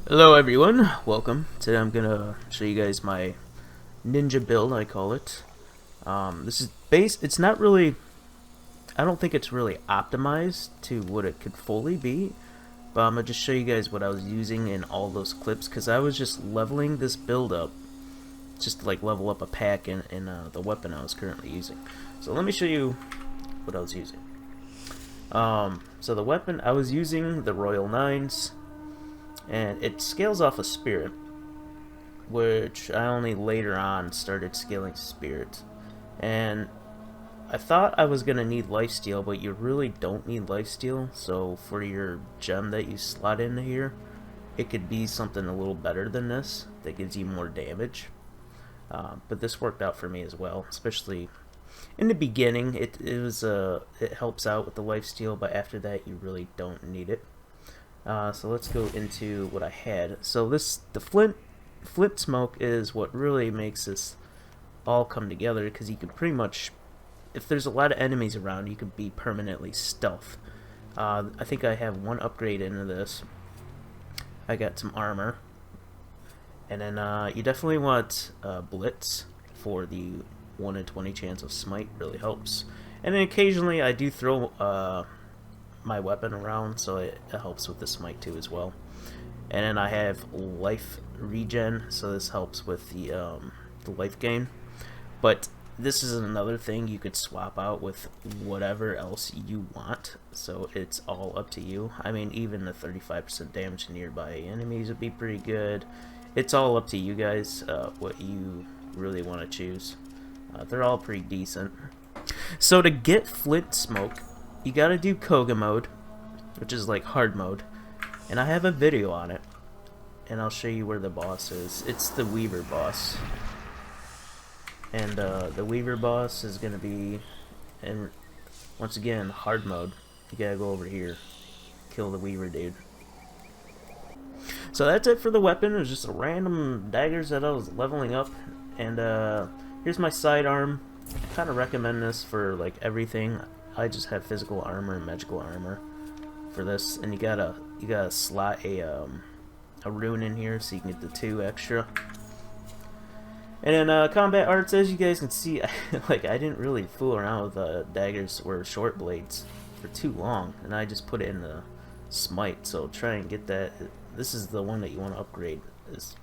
Hello everyone, welcome. Today I'm gonna show you guys my ninja build, I call it. This is it's not really, I don't think it's really optimized to what it could fully be, but I'm gonna just show you guys what I was using in all those clips, because I was just leveling this build up, just to like level up a pack in the weapon I was currently using. So let me show you what I was using. So the weapon, I was using the Royal Nines, and it scales off a spirit, which I only later on started scaling spirit. And I thought I was gonna need lifesteal, but you really don't need lifesteal. So for your gem that you slot into here, it could be something a little better than this that gives you more damage. But this worked out for me as well, especially in the beginning. It helps out with the lifesteal, but after that you really don't need it. So let's go into what I had. So the flint smoke is what really makes this all come together, because you can pretty much, if there's a lot of enemies around, you could be permanently stealth. I think I have one upgrade into this. I got some armor, and then you definitely want blitz for the 1 in 20 chance of smite. Really helps. And then occasionally I do throw my weapon around, so it helps with the smite too as well. And then I have life regen, so this helps with the life gain. But this is another thing you could swap out with whatever else you want, so it's all up to you. I mean, even the 35% damage to nearby enemies would be pretty good. It's all up to you guys, what you really want to choose. They're all pretty decent. So to get flint smoke, you gotta do Koga mode, which is like hard mode, and I have a video on it, and I'll show you where the boss is. It's the Weaver boss, and the Weaver boss is gonna be, and once again, hard mode. You gotta go over here, kill the Weaver dude. So that's it for the weapon. It was just random daggers that I was leveling up, and here's my sidearm. I kind of recommend this for like everything. I just have physical armor and magical armor for this, and you gotta slot a rune in here so you can get the 2 extra. And then combat arts, as you guys can see, like I didn't really fool around with daggers or short blades for too long, and I just put it in the smite. So try and get that. This is the one that you want to upgrade as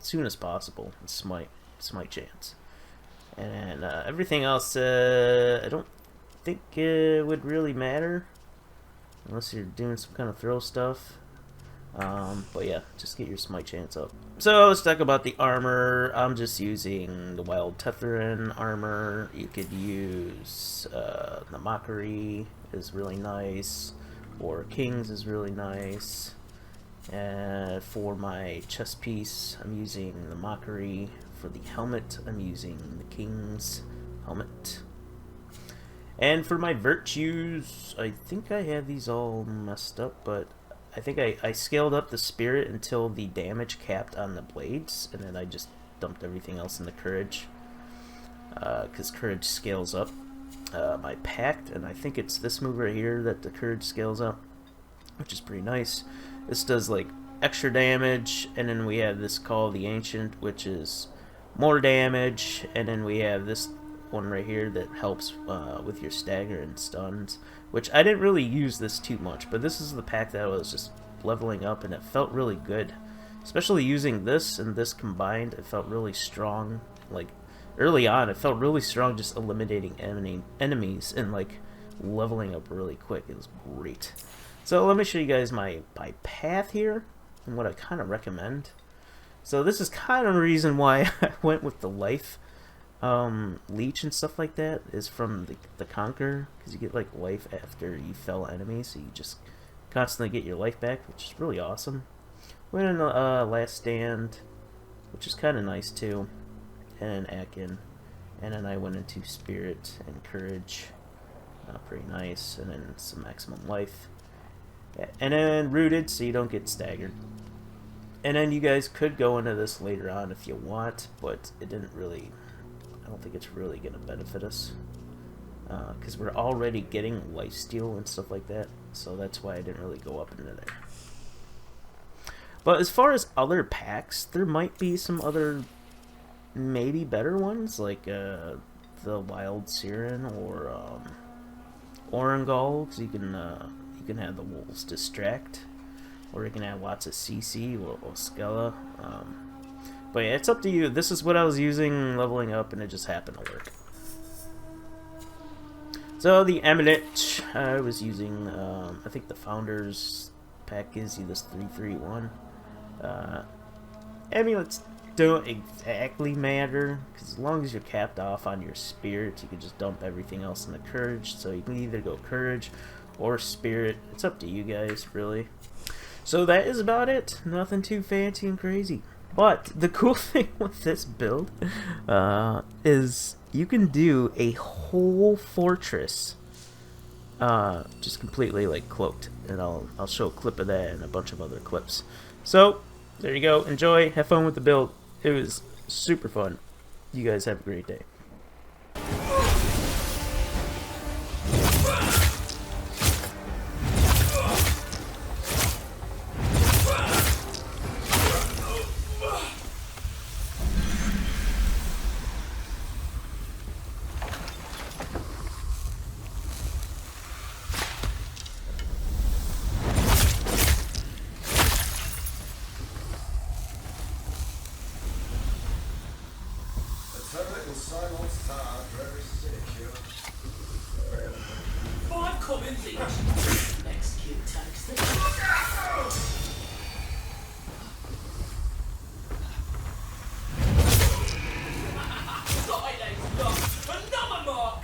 soon as possible. Smite chance, and everything else I don't think it would really matter unless you're doing some kind of throw stuff. But yeah, just get your smite chance up. So let's talk about the armor. I'm just using the Wild Tetherin armor. You could use the Mockery is really nice, or King's is really nice. And for my chest piece, I'm using the Mockery. For the helmet, I'm using the King's helmet. And for my virtues, I think I have these all messed up, but I think I scaled up the spirit until the damage capped on the blades, and then I just dumped everything else in the courage, because courage scales up. My pact, and I think it's this move right here that the courage scales up, which is pretty nice. This does like extra damage, and then we have this Call of the Ancient, which is more damage, and then we have this one right here that helps with your stagger and stuns, which I didn't really use this too much, but this is the pack that I was just leveling up, and it felt really good, especially using this and this combined. It felt really strong. Like early on, it felt really strong, just eliminating enemies and like leveling up really quick. It was great. So let me show you guys my path here and what I kind of recommend. So this is kind of the reason why I went with the life leech and stuff like that, is from the Conquer, because you get like life after you fell enemies, so you just constantly get your life back, which is really awesome. Went in the Last Stand, which is kind of nice too, and Akin, and then I went into Spirit and Courage, pretty nice, and then some maximum life, and then Rooted, so you don't get staggered. And then you guys could go into this later on if you want, but it didn't really, I don't think it's really going to benefit us, because we're already getting lifesteal and stuff like that, so that's why I didn't really go up into there. But as far as other packs, there might be some other maybe better ones, like the Wild Siren or Orangal, because you can have the Wolves Distract, or you can have lots of CC or Skella. But yeah, it's up to you. This is what I was using leveling up, and it just happened to work. So the amulet I was using, I think the Founders pack gives you this 331. Amulets don't exactly matter, because as long as you're capped off on your spirit, you can just dump everything else in the courage. So you can either go courage or spirit. It's up to you guys, really. So that is about it. Nothing too fancy and crazy. But the cool thing with this build is you can do a whole fortress just completely like cloaked, and I'll show a clip of that and a bunch of other clips. So there you go. Enjoy. Have fun with the build. It was super fun. You guys have a great day. Five commons each. Next kid takes the... Another mark!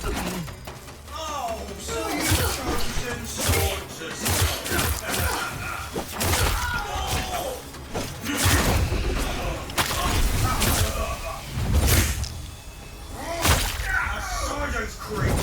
Oh, so you've chosen sword to a sergeant's creep!